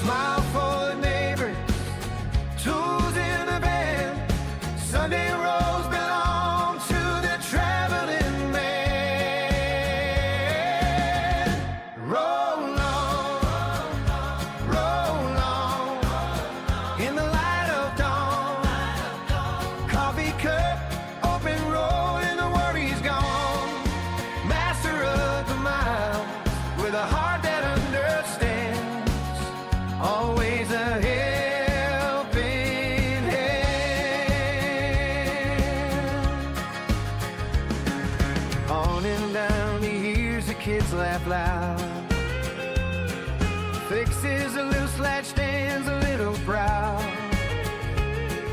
Smile for the neighbors, tools in the van. Sunday roads belong to the traveling man. Roll on, in the light of dawn. Coffee cup, open road, and the worry's gone. Master of the miles, with a heart that understands. Always a helping hand. On and down he hears the kids laugh loud. Fixes a loose latch, stands a little proud.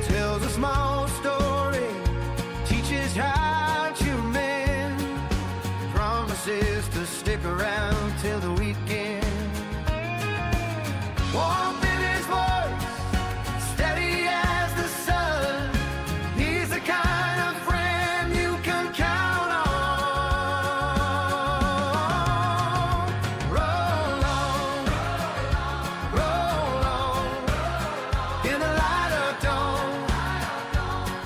Tells a small story, teaches how to mend. Promises to stick around till the weekend. Warmth in his voice, steady as the sun. He's the kind of friend you can count on. Roll on, in the light of dawn.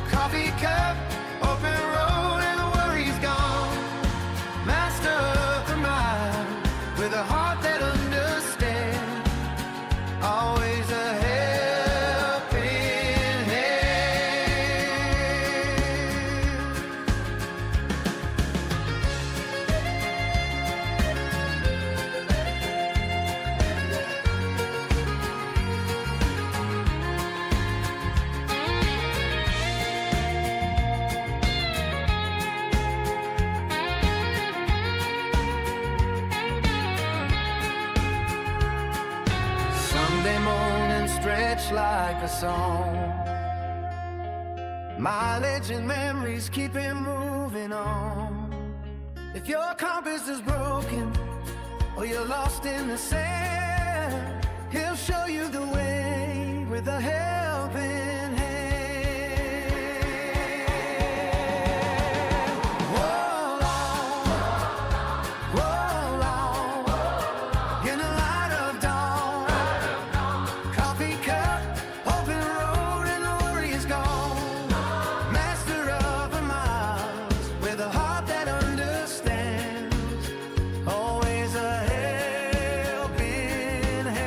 Coffee cup, open road, and the worry's gone. Master of the mind, with a heart that understands. Always a helping hand. Sunday morning stretch like a song. Mileage and memories keep him moving on. If your compass is broken or you're lost in the sand, he'll show you the way with a helping hand. Roll on, in the light of dawn. Coffee cup, open road, and the worry is gone. Master of the miles, with a heart that understands. Always a helping hand.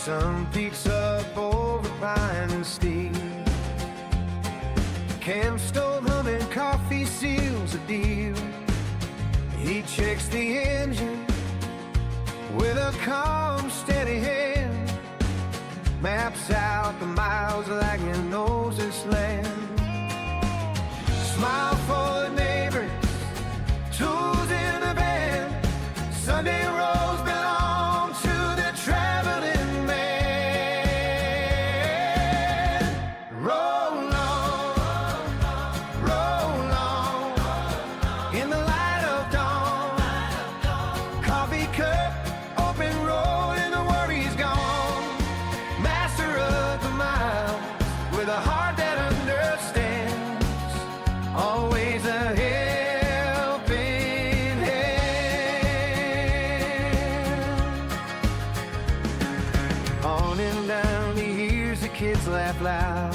Sun peaks up over pine and steel. Camp stove humming, coffee seals a deal. He checks the engine with a calm, steady hand. Maps out the miles like he knows this land. Smile for the neighbors, tools in the van. Sunday roads belong to the traveling man. Roll on, in the light of dawn. Coffee cup, open road, and the worry's gone. Master of the miles, with a heart that understands. Always a helping hand. On and down he hears the kids laugh loud.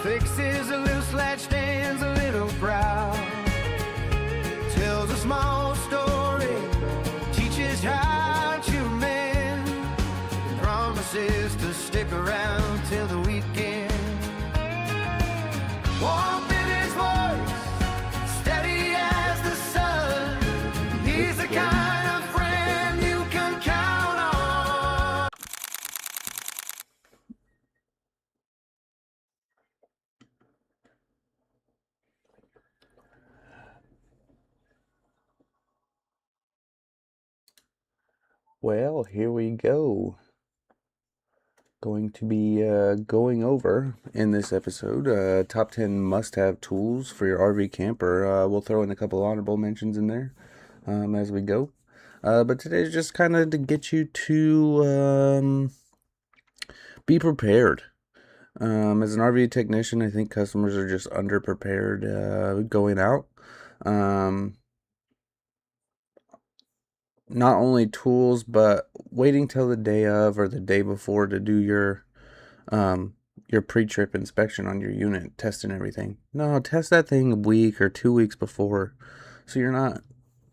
Fixes a loose latch, stands a little proud. Tells a small story, teaches how to mend. Promises to stick around till the weekend. Warmth in his voice, Well, here we go. Going to be going over in this episode top 10 must-have tools for your RV camper. We'll throw in a couple honorable mentions in there as we go. But today's just kind of to get you to be prepared. As an RV technician, I think customers are just underprepared going out. Not only tools, but waiting till the day of or the day before to do your pre-trip inspection on your unit, testing everything. No, test that thing a week or 2 weeks before, so you're not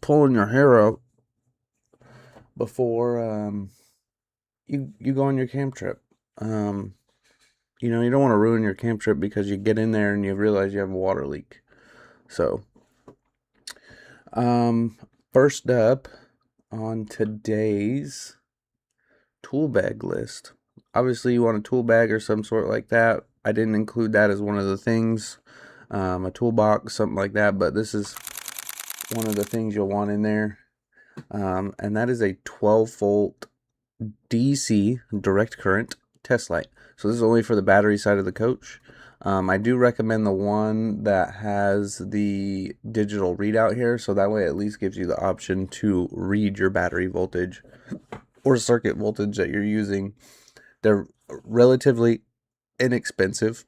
pulling your hair out before you go on your camp trip. You don't want to ruin your camp trip because you get in there and you realize you have a water leak. So, first up on today's tool bag list. Obviously, you want a tool bag or some sort like that. I didn't include that as one of the things, a toolbox, something like that, but this is one of the things you'll want in there. And that is a 12-volt DC direct current test light. So this is only for the battery side of the coach. I do recommend the one that has the digital readout here, so that way it at least gives you the option to read your battery voltage or circuit voltage that you're using. They're relatively inexpensive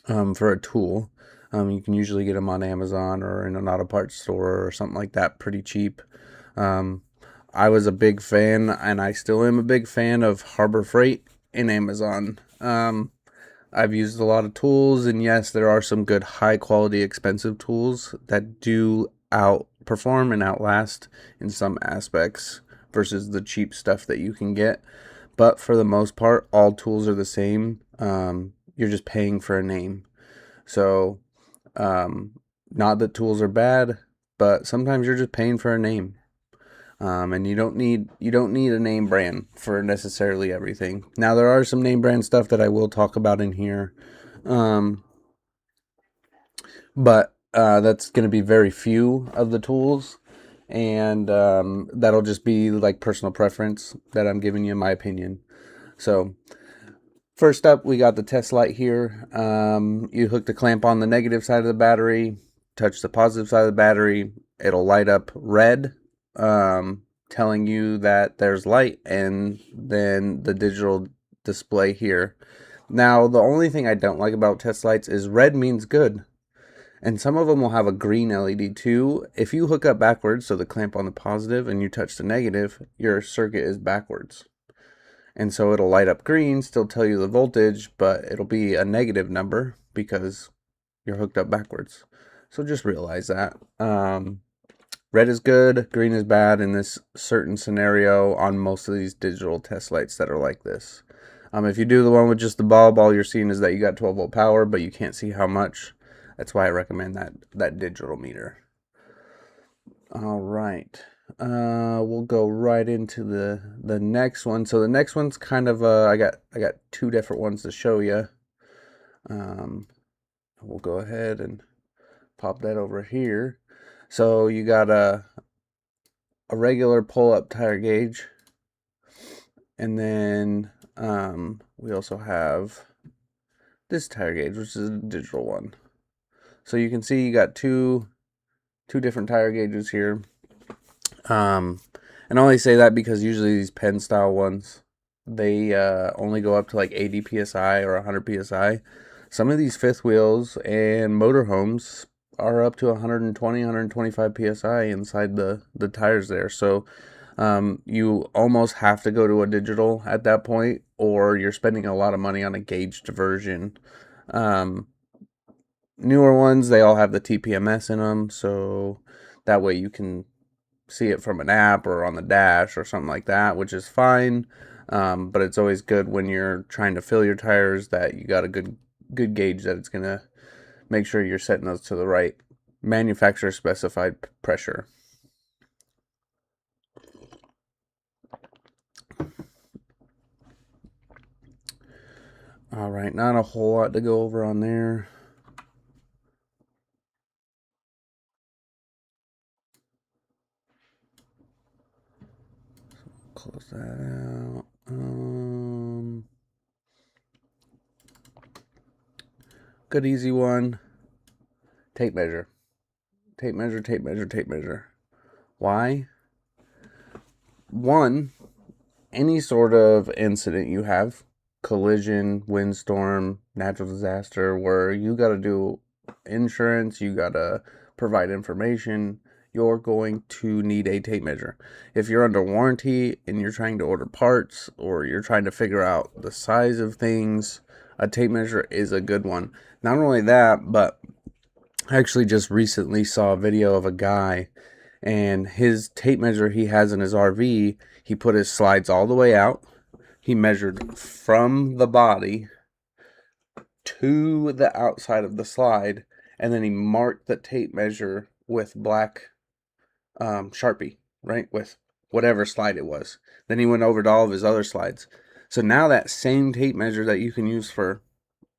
for a tool. You can usually get them on Amazon or in an auto parts store or something like that pretty cheap. I was a big fan, and I still am a big fan of Harbor Freight in Amazon. I've used a lot of tools, and yes, there are some good high quality expensive tools that do outperform and outlast in some aspects versus the cheap stuff that you can get. But for the most part, all tools are the same. You're just paying for a name. So, not that tools are bad, but sometimes you're just paying for a name. And you don't need a name brand for necessarily everything. Now, there are some name brand stuff that I will talk about in here. But that's going to be very few of the tools. And that'll just be like personal preference that I'm giving you my opinion. So first up, we got the test light here. You hook the clamp on the negative side of the battery, touch the positive side of the battery. It'll light up red, telling you that there's light, and then the digital display here. Now, the only thing I don't like about test lights is red means good. And some of them will have a green LED too. If you hook up backwards, so the clamp on the positive and you touch the negative, your circuit is backwards. And so it'll light up green, still tell you the voltage, but it'll be a negative number because you're hooked up backwards. So just realize that. Red is good, green is bad in this certain scenario on most of these digital test lights that are like this. If you do the one with just the bulb, all you're seeing is that you got 12-volt power, but you can't see how much. That's why I recommend that digital meter. All right. We'll go right into the next one. So the next one's kind of I got two different ones to show you. We'll go ahead and pop that over here. So you got a regular pull-up tire gauge, and then we also have this tire gauge, which is a digital one. So you can see you got two different tire gauges here. And I only say that because usually these pen style ones, they only go up to like 80 psi or 100 psi. Some of these fifth wheels and motorhomes are up to 120, 125 psi inside the tires there. So you almost have to go to a digital at that point, or you're spending a lot of money on a gauged version. Newer ones, they all have the TPMS in them, so that way you can see it from an app or on the dash or something like that, which is fine. But it's always good when you're trying to fill your tires that you got a good gauge that it's gonna make sure you're setting those to the right manufacturer specified pressure. All right, not a whole lot to go over on there. close that out. Good easy one. Tape measure. Tape measure, tape measure, tape measure. Why? One, any sort of incident you have, collision, windstorm, natural disaster, where you got to do insurance, you got to provide information, you're going to need a tape measure. If you're under warranty and you're trying to order parts or you're trying to figure out the size of things, a tape measure is a good one. Not only that, but I actually just recently saw a video of a guy, and his tape measure he has in his RV, he put his slides all the way out. He measured from the body to the outside of the slide, and then he marked the tape measure with black Sharpie, right? With whatever slide it was. Then he went over to all of his other slides. So now that same tape measure that you can use for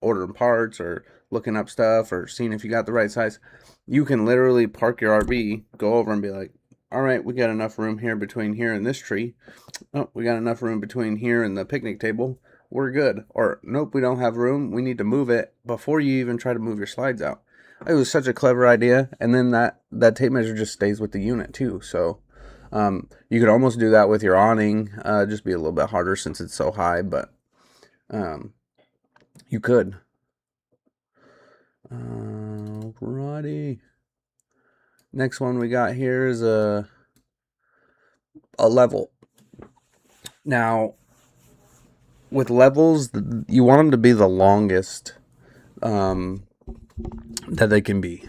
ordering parts or looking up stuff or seeing if you got the right size, you can literally park your RV, go over and be like, all right, we got enough room here between here and this tree. Oh, we got enough room between here and the picnic table. We're good. Or, nope, we don't have room. We need to move it before you even try to move your slides out. It was such a clever idea. And then that tape measure just stays with the unit too. So you could almost do that with your awning. Just be a little bit harder since it's so high, but you could. Alrighty. Next one we got here is a level. Now, with levels, you want them to be the longest that they can be.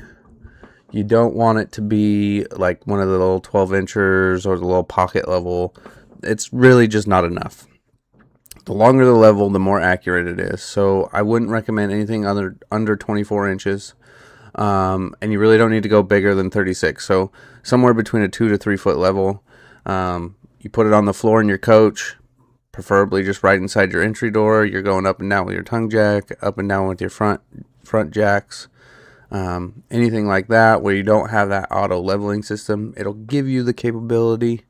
You don't want it to be like one of the little 12-inchers or the little pocket level. It's really just not enough. The longer the level, the more accurate it is. So I wouldn't recommend anything under 24 inches. And you really don't need to go bigger than 36. So somewhere between a 2 to 3 foot level. You put it on the floor in your coach, preferably just right inside your entry door. You're going up and down with your tongue jack, up and down with your front jacks. Anything like that where you don't have that auto leveling system. It'll give you the capability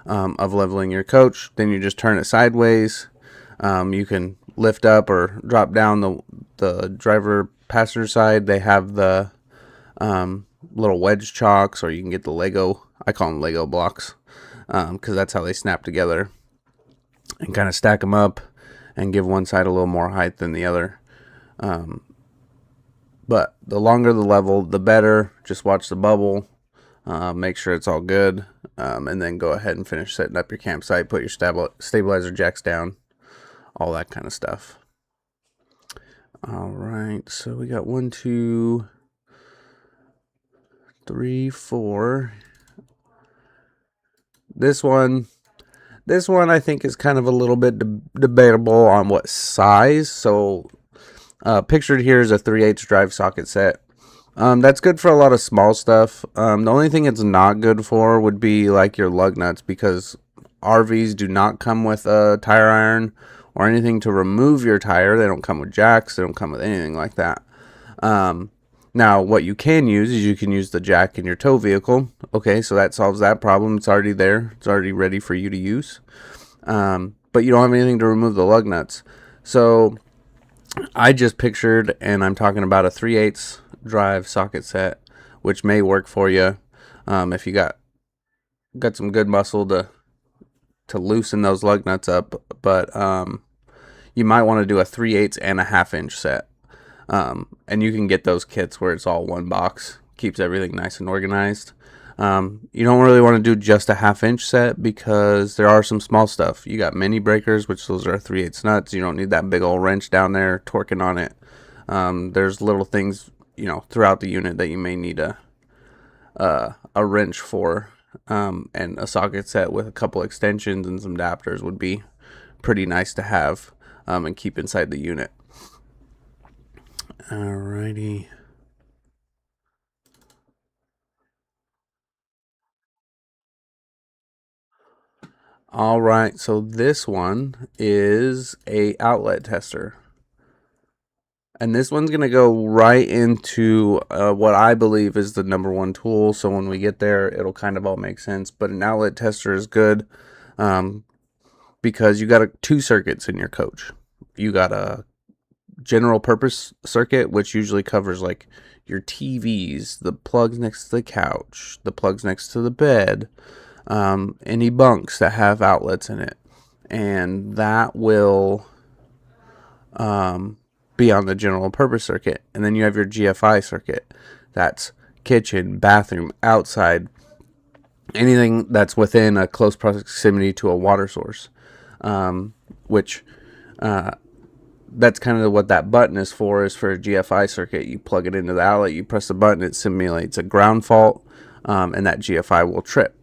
of leveling your coach. Then you just turn it sideways. You can lift up or drop down the driver passenger side. They have the little wedge chocks, or you can get the Lego. I call them Lego blocks because that's how they snap together, and kind of stack them up and give one side a little more height than the other. But the longer the level, the better. Just watch the bubble. Make sure it's all good. And then go ahead and finish setting up your campsite. Put your stabilizer jacks down. All that kind of stuff. All right. So we got 1, 2, 3, 4. This one I think is kind of a little bit debatable on what size. So pictured here is a 3/8 drive socket set. That's good for a lot of small stuff. The only thing it's not good for would be like your lug nuts, because RVs do not come with a tire iron or anything to remove your tire. They don't come with jacks. They don't come with anything like that. Now, what you can use is you can use the jack in your tow vehicle. Okay, so that solves that problem. It's already there. It's already ready for you to use. But you don't have anything to remove the lug nuts. So I just pictured, and I'm talking about a 3/8 drive socket set, which may work for you if you got some good muscle to loosen those lug nuts up. But you might want to do a 3/8 and a 1/2 inch set. And you can get those kits where it's all one box, keeps everything nice and organized. You don't really want to do just a 1/2 inch set because there are some small stuff. You got mini breakers, which those are 3/8 nuts. You don't need that big old wrench down there torquing on it. There's little things, throughout the unit that you may need a wrench for. And a socket set with a couple extensions and some adapters would be pretty nice to have and keep inside the unit. Alrighty. Alright, so this one is a outlet tester. And this one's going to go right into what I believe is the number one tool. So when we get there, it'll kind of all make sense. But an outlet tester is good. because you got two circuits in your coach. You got a general purpose circuit, which usually covers like your TVs, the plugs next to the couch, the plugs next to the bed, any bunks that have outlets in it, and that will be on the general purpose circuit. And then you have your GFI circuit. That's kitchen, bathroom, outside, anything that's within a close proximity to a water source, which that's kind of what that button is for a GFI circuit. You plug it into the outlet, you press the button, it simulates a ground fault, and that GFI will trip.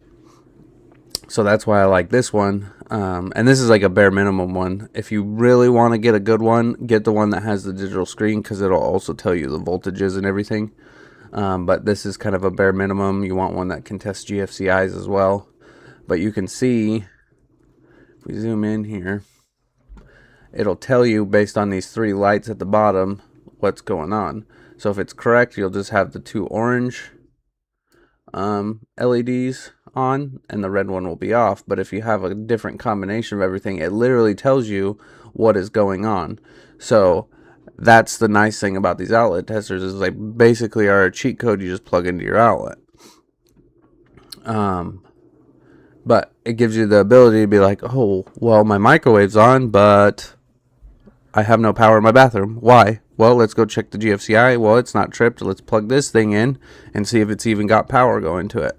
So that's why I like this one. And this is like a bare minimum one. If you really want to get a good one, get the one that has the digital screen, because it'll also tell you the voltages and everything. But this is kind of a bare minimum. You want one that can test GFCIs as well. But you can see, if we zoom in here, it'll tell you based on these three lights at the bottom what's going on. So if it's correct, you'll just have the two orange LEDs on and the red one will be off. But if you have a different combination of everything, it literally tells you what is going on. So that's the nice thing about these outlet testers, is they basically are a cheat code you just plug into your outlet. But it gives you the ability to be like, oh, well, my microwave's on, but I have no power in my bathroom. Why? Well, let's go check the GFCI. Well, it's not tripped. Let's plug this thing in and see if it's even got power going to it.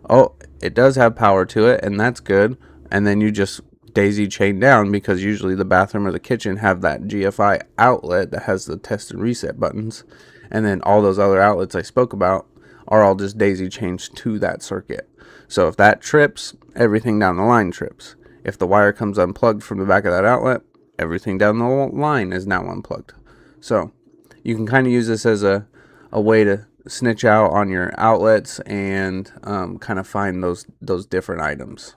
Oh, it does have power to it, and that's good. And then you just daisy chain down, because usually the bathroom or the kitchen have that GFI outlet that has the test and reset buttons. And then all those other outlets I spoke about are all just daisy chains to that circuit. So if that trips, everything down the line trips. If the wire comes unplugged from the back of that outlet, everything down the line is now unplugged. So you can kind of use this as a way to snitch out on your outlets and kind of find those different items.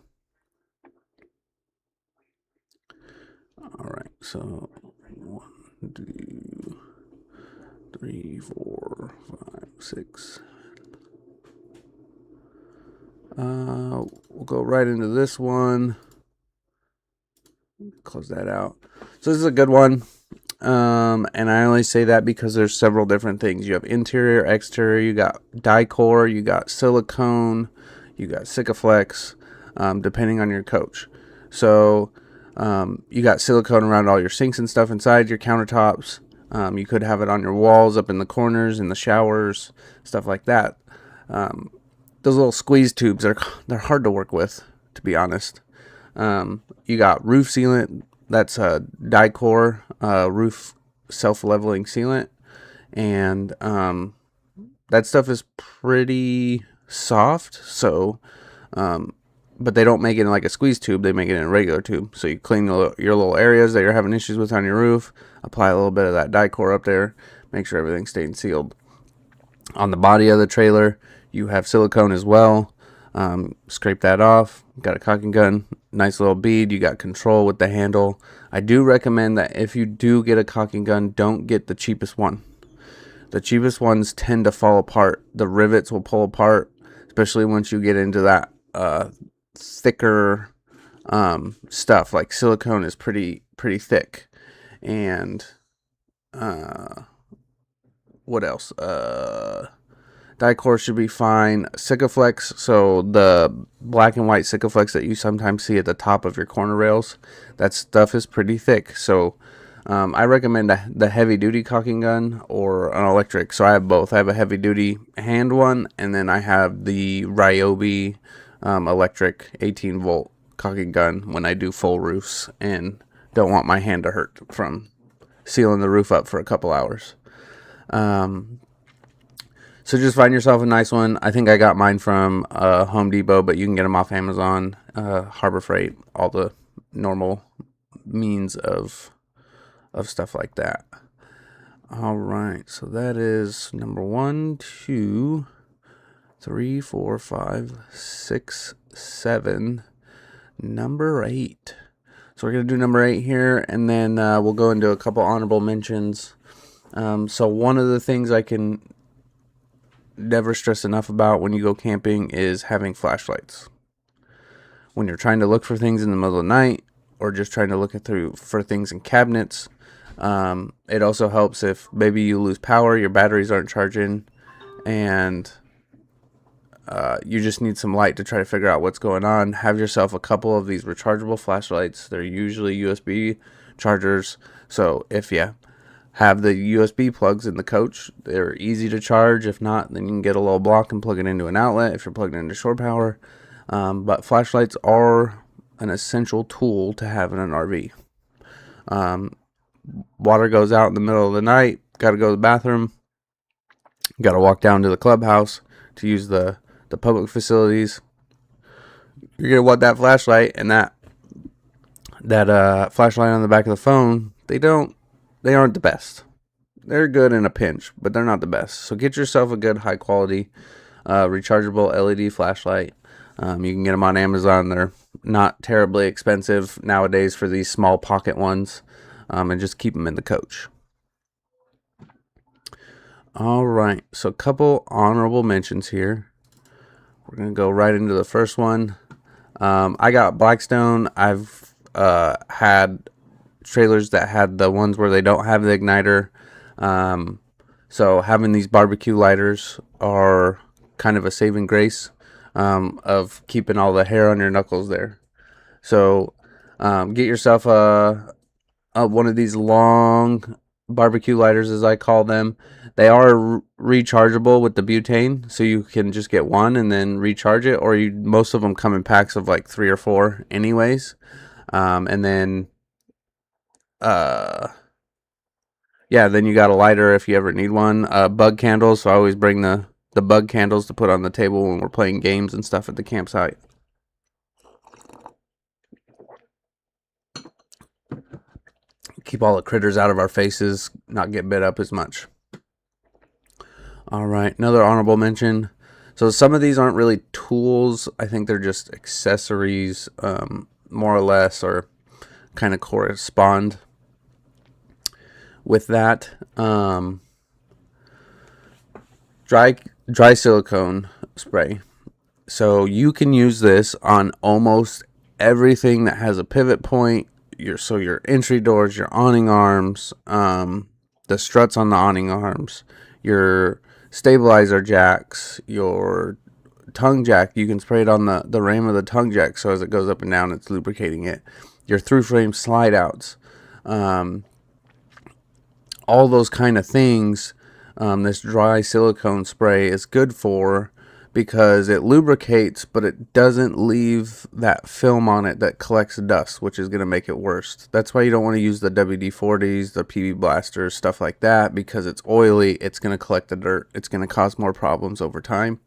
All right, so 1, 2, 3, 4, 5, 6. We'll go right into this one. Close that out. So this is a good one. And I only say that because there's several different things. You have interior, exterior, you got Dicor, you got silicone, you got Sikaflex, depending on your coach. So you got silicone around all your sinks and stuff inside your countertops. You could have it on your walls, up in the corners, in the showers, stuff like that. Those little squeeze tubes, they're hard to work with, to be honest. You got roof sealant. That's a Dicor roof self-leveling sealant, and that stuff is pretty soft. So, but they don't make it in like a squeeze tube; they make it in a regular tube. So you clean your little areas that you're having issues with on your roof. Apply a little bit of that Dicor up there. Make sure everything's staying sealed. On the body of the trailer, you have silicone as well. Scrape that off. Got a caulking gun, nice little bead. You got control with the handle. I do recommend that if you do get a caulking gun, don't get the cheapest one. The cheapest ones tend to fall apart. The rivets will pull apart, especially once you get into that thicker stuff. Like silicone is pretty thick. And what else? Dicor should be fine. Sikaflex, so the black and white Sikaflex that you sometimes see at the top of your corner rails, that stuff is pretty thick. So I recommend the heavy duty caulking gun or an electric. So I have both. I have a heavy duty hand one, and then I have the Ryobi electric 18 volt caulking gun when I do full roofs and don't want my hand to hurt from sealing the roof up for a couple hours. So just find yourself a nice one. I think I got mine from Home Depot, but you can get them off Amazon, Harbor Freight, all the normal means of stuff like that. All right, so that is number 1, 2, 3, 4, 5, 6, 7, number 8. So we're going to do number 8 here, and then we'll go into a couple honorable mentions. So one of the things I can never stress enough about when you go camping is having flashlights. When you're trying to look for things in the middle of the night, or just trying to look through for things in cabinets. It also helps if maybe you lose power, your batteries aren't charging, and you just need some light to try to figure out what's going on. Have yourself a couple of these rechargeable flashlights. They're usually USB chargers, so if you have the USB plugs in the coach, they're easy to charge. If not, then you can get a little block and plug it into an outlet if you're plugged into shore power. But flashlights are an essential tool to have in an RV. Water goes out in the middle of the night, got to go to the bathroom, got to walk down to the clubhouse to use the public facilities. You're going to want that flashlight, and that flashlight on the back of the phone, they aren't the best. They're good in a pinch, but they're not the best. So get yourself a good high quality rechargeable LED flashlight. You can get them on Amazon. They're not terribly expensive nowadays for these small pocket ones, and just keep them in the coach. All right, so a couple honorable mentions here. We're going to go right into the first one. I got Blackstone. I've had trailers that had the ones where they don't have the igniter. So having these barbecue lighters are kind of a saving grace of keeping all the hair on your knuckles there. So get yourself one of these long barbecue lighters, as I call them. They are rechargeable with the butane, so you can just get one and then recharge it, or most of them come in packs of like 3 or 4 anyways. And then then you got a lighter if you ever need one. Bug candles, so I always bring the bug candles to put on the table when we're playing games and stuff at the campsite. Keep all the critters out of our faces, not get bit up as much. All right, another honorable mention. So some of these aren't really tools. I think they're just accessories, more or less, or kind of correspond with that. Dry silicone spray. So you can use this on almost everything that has a pivot point. Your entry doors, your awning arms, the struts on the awning arms, your stabilizer jacks, your tongue jack. You can spray it on the ram of the tongue jack, so as it goes up and down, it's lubricating it. Your through frame slide outs, all those kind of things. This dry silicone spray is good for, because it lubricates, but it doesn't leave that film on it that collects dust, which is going to make it worse. That's why you don't want to use the WD-40s, the PB blasters, stuff like that, because it's oily. It's going to collect the dirt. It's going to cause more problems over time.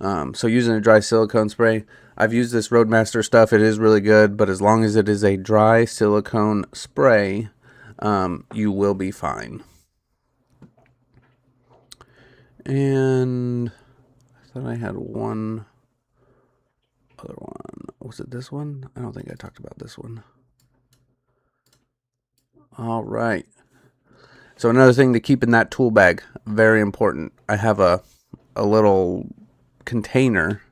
So using a dry silicone spray, I've used this Roadmaster stuff. It is really good, but as long as it is a dry silicone spray, you will be fine. And I thought I had one other one. Was it this one? I don't think I talked about this one. All right. So another thing to keep in that tool bag, very important. I have a little container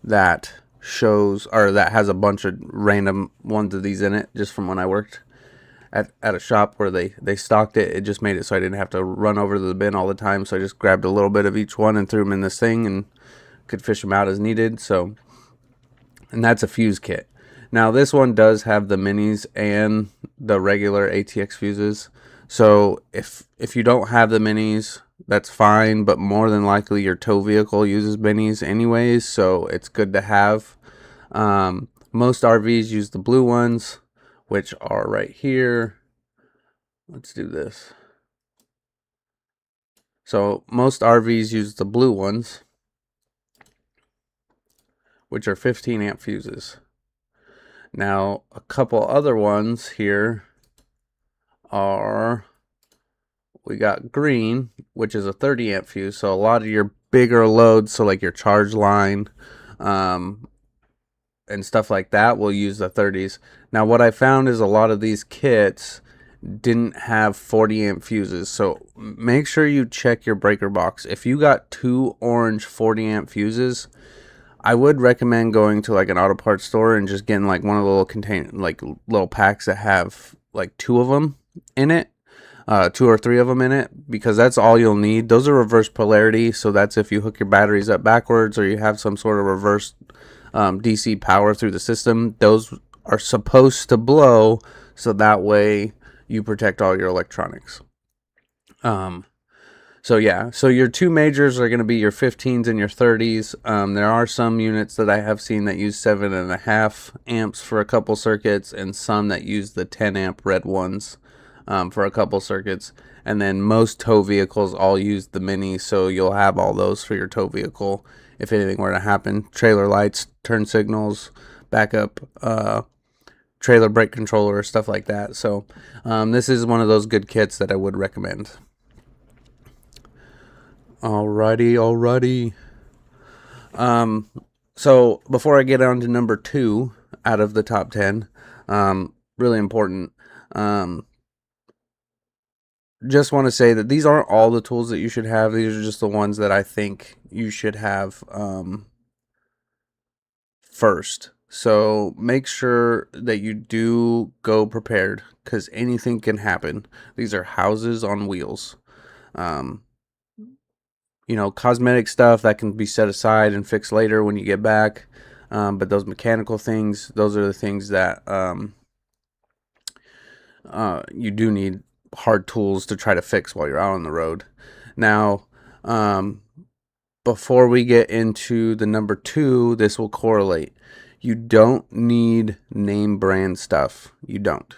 that shows, or that has a bunch of random ones of these in it, just from when I worked at a shop where they stocked it. It just made it so I didn't have to run over to the bin all the time. So I just grabbed a little bit of each one and threw them in this thing and could fish them out as needed. So, and that's a fuse kit. Now this one does have the minis and the regular ATX fuses. So if you don't have the minis, that's fine, but more than likely your tow vehicle uses minis anyways, so it's good to have. Most RVs use the blue ones, which are right here. Let's do this. So most RVs use the blue ones, which are 15 amp fuses. Now a couple other ones here are, we got green, which is a 30 amp fuse. So a lot of your bigger loads, so like your charge line, and stuff like that, will use the 30s. Now what I found is a lot of these kits didn't have 40 amp fuses, so make sure you check your breaker box. If you got 2 orange 40 amp fuses, I would recommend going to like an auto parts store and just getting like one of the little packs that have like two of them in it, 2 or 3 of them in it, because that's all you'll need. Those are reverse polarity, so that's if you hook your batteries up backwards or you have some sort of reverse DC power through the system. Those are supposed to blow, so that way you protect all your electronics. So yeah, so your two majors are going to be your 15s and your 30s. There are some units that I have seen that use 7.5 amps for a couple circuits, and some that use the 10 amp red ones for a couple circuits. And then most tow vehicles all use the mini, so you'll have all those for your tow vehicle if anything were to happen. Trailer lights, turn signals, backup, trailer brake controller, stuff like that. So this is one of those good kits that I would recommend. Alrighty. So before I get on to number 2 out of the top 10, really important, just want to say that these aren't all the tools that you should have. These are just the ones that I think you should have first. So make sure that you do go prepared, because anything can happen. These are houses on wheels. Cosmetic stuff that can be set aside and fixed later when you get back. But those mechanical things, those are the things that you do need hard tools to try to fix while you're out on the road. Now, before we get into the number 2, this will correlate. You don't need name brand stuff. You don't.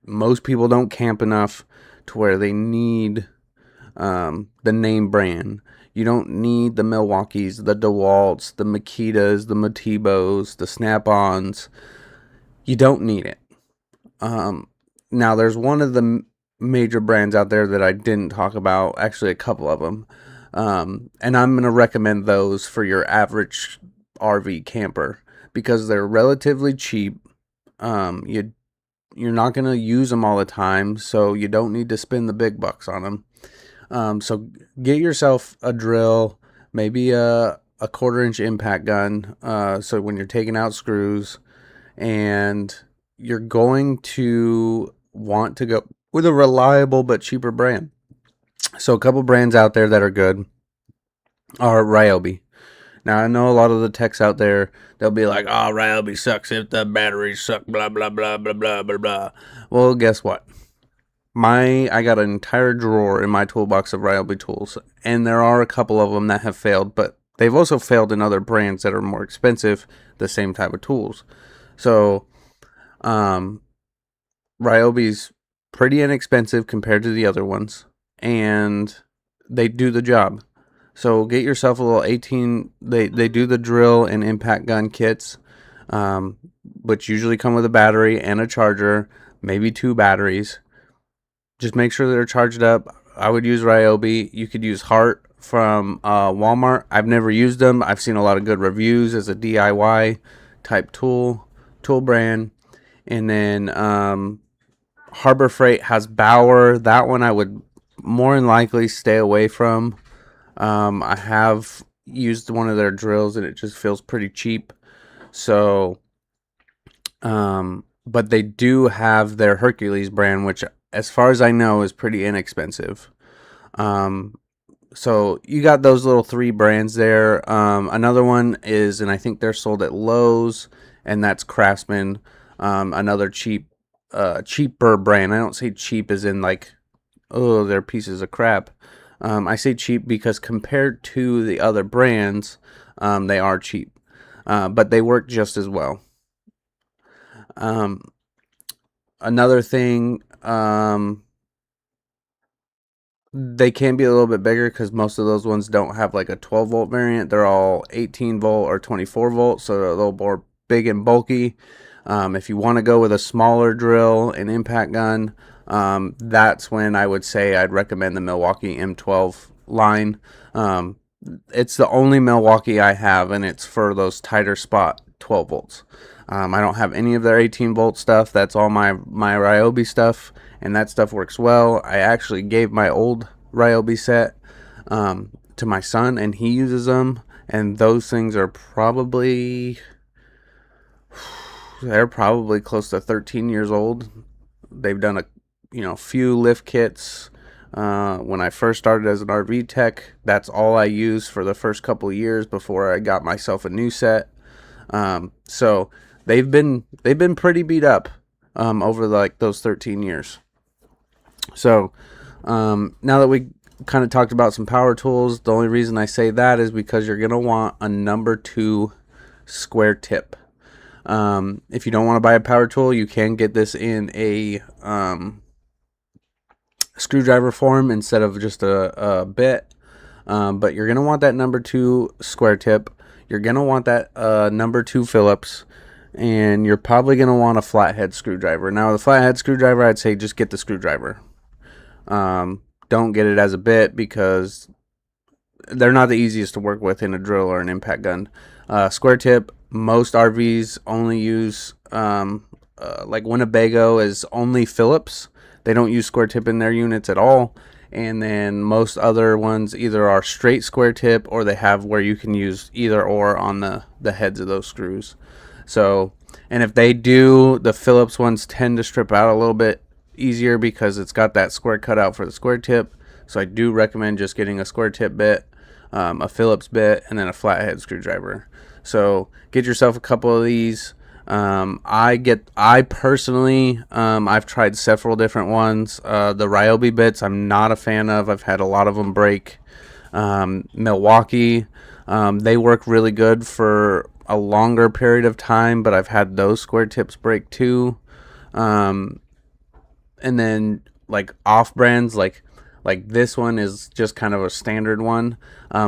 Most people don't camp enough to where they need the name brand. You don't need the Milwaukees, the DeWalts, the Makitas, the Matibos, the Snap-ons. You don't need it. Now, there's one of the major brands out there that I didn't talk about, actually a couple of them, and I'm going to recommend those for your average RV camper because they're relatively cheap. You're not going to use them all the time, so you don't need to spend the big bucks on them. So get yourself a drill, maybe a 1/4-inch impact gun, so when you're taking out screws, and you're going to want to go with a reliable but cheaper brand. So a couple brands out there that are good are Ryobi. Now, I know a lot of the techs out there, they'll be like, oh, Ryobi sucks if the batteries suck, blah, blah, blah, blah, blah, blah, blah. Well, guess what? I got an entire drawer in my toolbox of Ryobi tools, and there are a couple of them that have failed, but they've also failed in other brands that are more expensive, the same type of tools. So, Ryobi's pretty inexpensive compared to the other ones, and they do the job. So get yourself a little 18, they do the drill and impact gun kits, which usually come with a battery and a charger, maybe 2 batteries. Just make sure they're charged up. I would use Ryobi. You could use Hart from Walmart. I've never used them. I've seen a lot of good reviews as a DIY type tool brand. And then Harbor Freight has Bauer. That one I would more than likely stay away from. I have used one of their drills and it just feels pretty cheap. So, but they do have their Hercules brand, which as far as I know is pretty inexpensive. So you got those little 3 brands there. Another one is, and I think they're sold at Lowe's, and that's Craftsman. Another cheaper brand. I don't say cheap as in like, oh, they're pieces of crap. I say cheap because compared to the other brands, they are cheap, but they work just as well. Another thing, they can be a little bit bigger because most of those ones don't have like a 12 volt variant. They're all 18 volt or 24 volt, so they're a little more big and bulky. If you want to go with a smaller drill and impact gun, that's when I would say I'd recommend the Milwaukee M12 line. It's the only Milwaukee I have, and it's for those tighter spot 12 volts. I don't have any of their 18 volt stuff. That's all my Ryobi stuff, and that stuff works well. I actually gave my old Ryobi set to my son, and he uses them, and those things are probably close to 13 years old. They've done a few lift kits. When I first started as an RV tech, that's all I used for the first couple of years before I got myself a new set. So they've been pretty beat up over like those 13 years. So now that we kind of talked about some power tools, the only reason I say that is because you're gonna want a number 2 square tip. If you don't want to buy a power tool, you can get this in a screwdriver form instead of just a bit. But you're gonna want that number 2 square tip. You're gonna want that number 2 Phillips, and you're probably gonna want a flathead screwdriver. Now, the flathead screwdriver, I'd say just get the screwdriver. Don't get it as a bit because they're not the easiest to work with in a drill or an impact gun. Square tip, most RVs only use like Winnebago is only Phillips. They don't use square tip in their units at all. And then most other ones either are straight square tip or they have where you can use either or on the heads of those screws. So, and if they do, the Phillips ones tend to strip out a little bit easier because it's got that square cutout for the square tip. So I do recommend just getting a square tip bit, a Phillips bit, and then a flathead screwdriver. So get yourself a couple of these. I personally, I've tried several different ones. The Ryobi bits I'm not a fan of. I've had a lot of them break. Milwaukee, they work really good for a longer period of time, but I've had those square tips break too. And then like off brands, like this one is just kind of a standard one.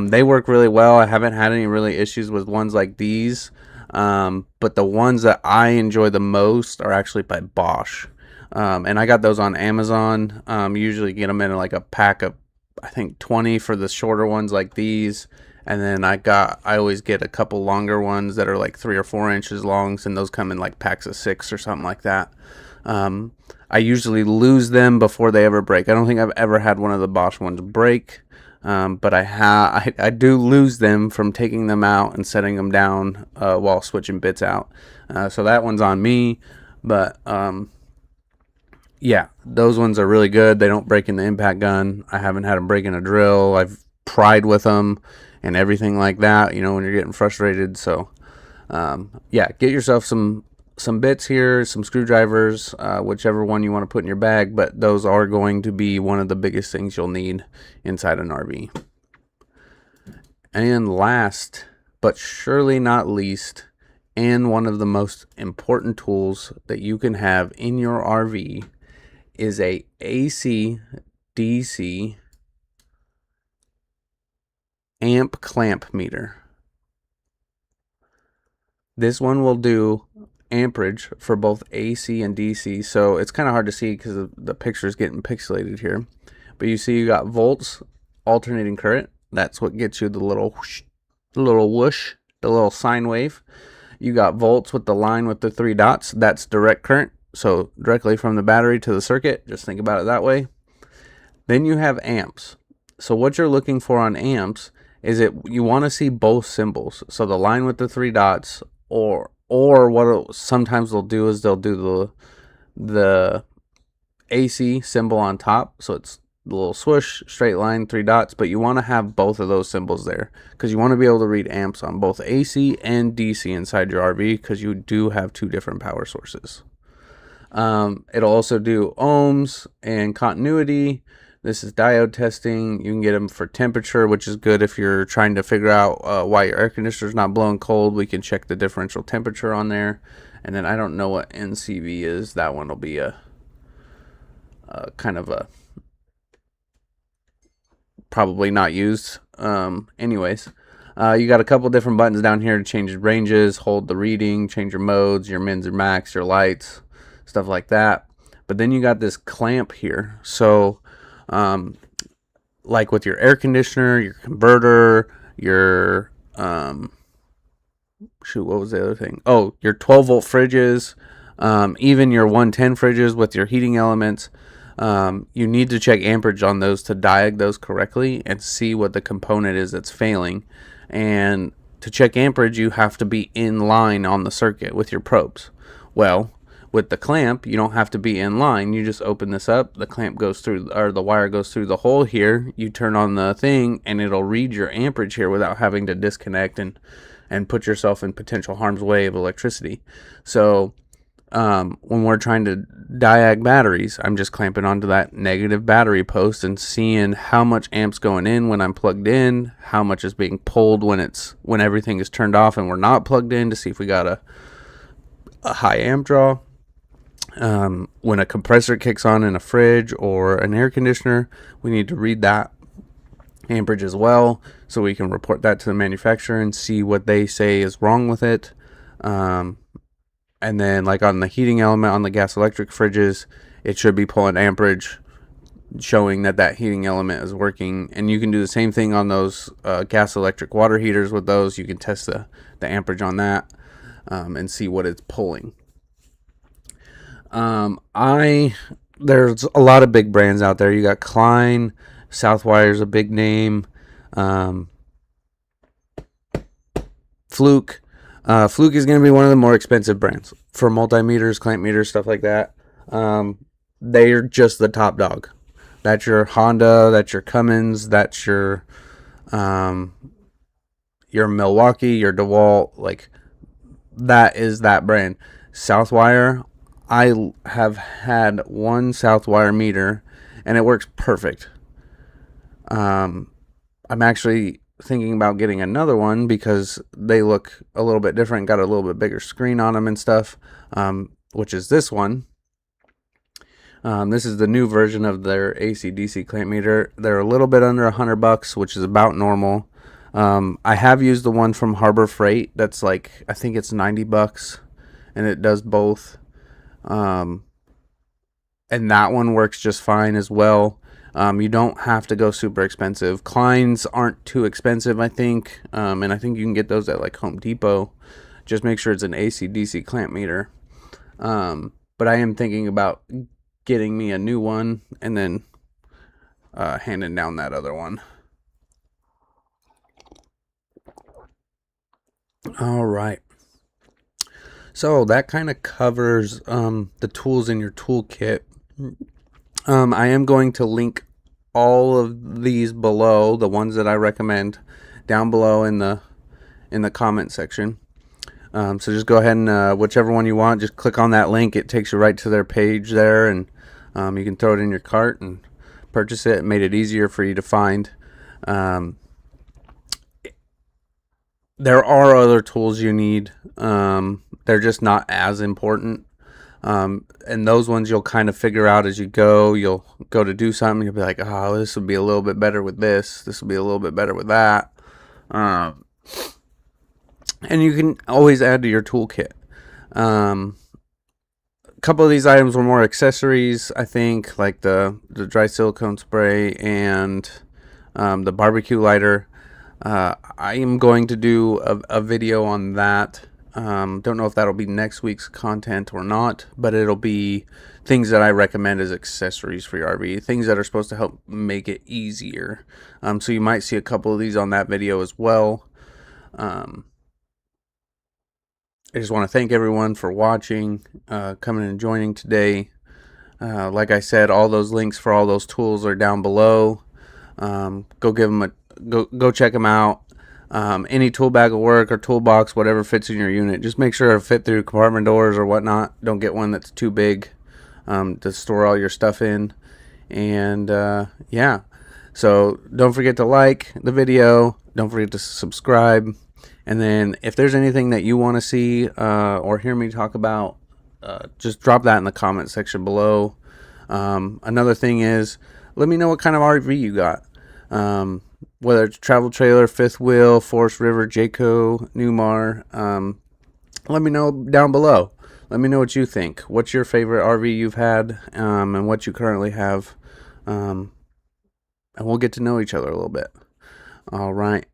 They work really well. I haven't had any really issues with ones like these. But the ones that I enjoy the most are actually by Bosch. And I got those on Amazon. Usually get them in like a pack of, I think 20 for the shorter ones like these. And then I always get a couple longer ones that are like 3 or 4 inches long, and those come in like packs of 6 or something like that. I usually lose them before they ever break. I don't think I've ever had one of the Bosch ones break. But I do lose them from taking them out and setting them down while switching bits out. So that one's on me. But yeah, those ones are really good. They don't break in the impact gun. I haven't had them break in a drill. I've pried with them and everything like that, when you're getting frustrated. So yeah, get yourself some bits here, some screwdrivers, whichever one you want to put in your bag, but those are going to be one of the biggest things you'll need inside an RV. And last, but surely not least, and one of the most important tools that you can have in your RV is a AC DC amp clamp meter. This one will do amperage for both AC and DC, so it's kind of hard to see because the picture is getting pixelated here, but you see you got volts, alternating current. That's what gets you the little whoosh, the little sine wave. You got volts with the line with the 3 dots. That's direct current, so directly from the battery to the circuit. Just think about it that way. Then you have amps. So what you're looking for on amps is you want to see both symbols, so the line with the 3 dots, or what sometimes they'll do is they'll do the AC symbol on top, so it's the little swoosh, straight line, 3 dots, but you want to have both of those symbols there because you want to be able to read amps on both AC and DC inside your RV because you do have 2 different power sources. It'll also do ohms and continuity. This is diode testing. You can get them for temperature, which is good if you're trying to figure out why your air conditioner is not blowing cold. We can check the differential temperature on there. And then I don't know what NCV is. That one will be a kind of a probably not used. Anyways, you got a couple different buttons down here to change the ranges, hold the reading, change your modes, your mins and max, your lights, stuff like that. But then you got this clamp here. So like with your air conditioner, your converter, your what was the other thing? Oh, your 12-volt fridges, even your 110 fridges with your heating elements. You need to check amperage on those to diag those correctly and see what the component is that's failing. And to check amperage, you have to be in line on the circuit with your probes. Well, with the clamp, you don't have to be in line. You just open this up, the clamp goes through, or the wire goes through the hole here. You turn on the thing, and it'll read your amperage here without having to disconnect and put yourself in potential harm's way of electricity. So when we're trying to diag batteries, I'm just clamping onto that negative battery post and seeing how much amps going in when I'm plugged in, how much is being pulled when everything is turned off and we're not plugged in, to see if we got a high amp draw. When a compressor kicks on in a fridge or an air conditioner, we need to read that amperage as well, so we can report that to the manufacturer and see what they say is wrong with it. And then, like on the heating element on the gas electric fridges, it should be pulling amperage, showing that heating element is working. And you can do the same thing on those gas electric water heaters. With those, you can test the amperage on that and see what it's pulling. There's a lot of big brands out there. You got Klein, Southwire's a big name, Fluke. Fluke is going to be one of the more expensive brands for multimeters, clamp meters, stuff like that. They're just the top dog. That's your Honda, that's your Cummins, that's your Milwaukee, your DeWalt. Like, that is that brand. Southwire, I have had one Southwire meter and it works perfect. I'm actually thinking about getting another one because they look a little bit different, got a little bit bigger screen on them and stuff, which is this one. This is the new version of their AC/DC clamp meter. They're a little bit under $100, which is about normal. I have used the one from Harbor Freight. That's like, I think it's $90, and it does both. And that one works just fine as well. You don't have to go super expensive. Klein's aren't too expensive, I think. And I think you can get those at like Home Depot. Just make sure it's an AC/DC clamp meter. But I am thinking about getting me a new one and then handing down that other one. All right. So that kind of covers the tools in your toolkit. I am going to link all of these below, the ones that I recommend, down below in the comment section. So just go ahead and whichever one you want, just click on that link. It takes you right to their page there, and you can throw it in your cart and purchase it. It made it easier for you to find. There are other tools you need. They're just not as important. And those ones you'll kind of figure out as you go. You'll go to do something, you'll be like, oh, this would be a little bit better with this. This will be a little bit better with that. And you can always add to your toolkit. A couple of these items were more accessories, I think, like the dry silicone spray and the barbecue lighter. I am going to do a video on that. Don't know if that'll be next week's content or not, but it'll be things that I recommend as accessories for your RV, things that are supposed to help make it easier. So you might see a couple of these on that video as well. I just want to thank everyone for watching, coming and joining today. Like I said, all those links for all those tools are down below. Go give them go check them out. Any tool bag will work, or toolbox, whatever fits in your unit. Just make sure it'll fit through compartment doors or whatnot. Don't get one that's too big to store all your stuff in. And yeah, so don't forget to like the video. Don't forget to subscribe. And then if there's anything that you want to see or hear me talk about, just drop that in the comment section below. Another thing is, let me know what kind of RV you got. Whether it's travel trailer, fifth wheel, Forest River, Jayco, Newmar. Let me know down below. Let me know what you think. What's your favorite RV you've had, and what you currently have. And we'll get to know each other a little bit. All right.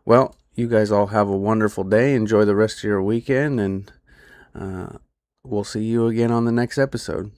Well, you guys all have a wonderful day. Enjoy the rest of your weekend, and we'll see you again on the next episode.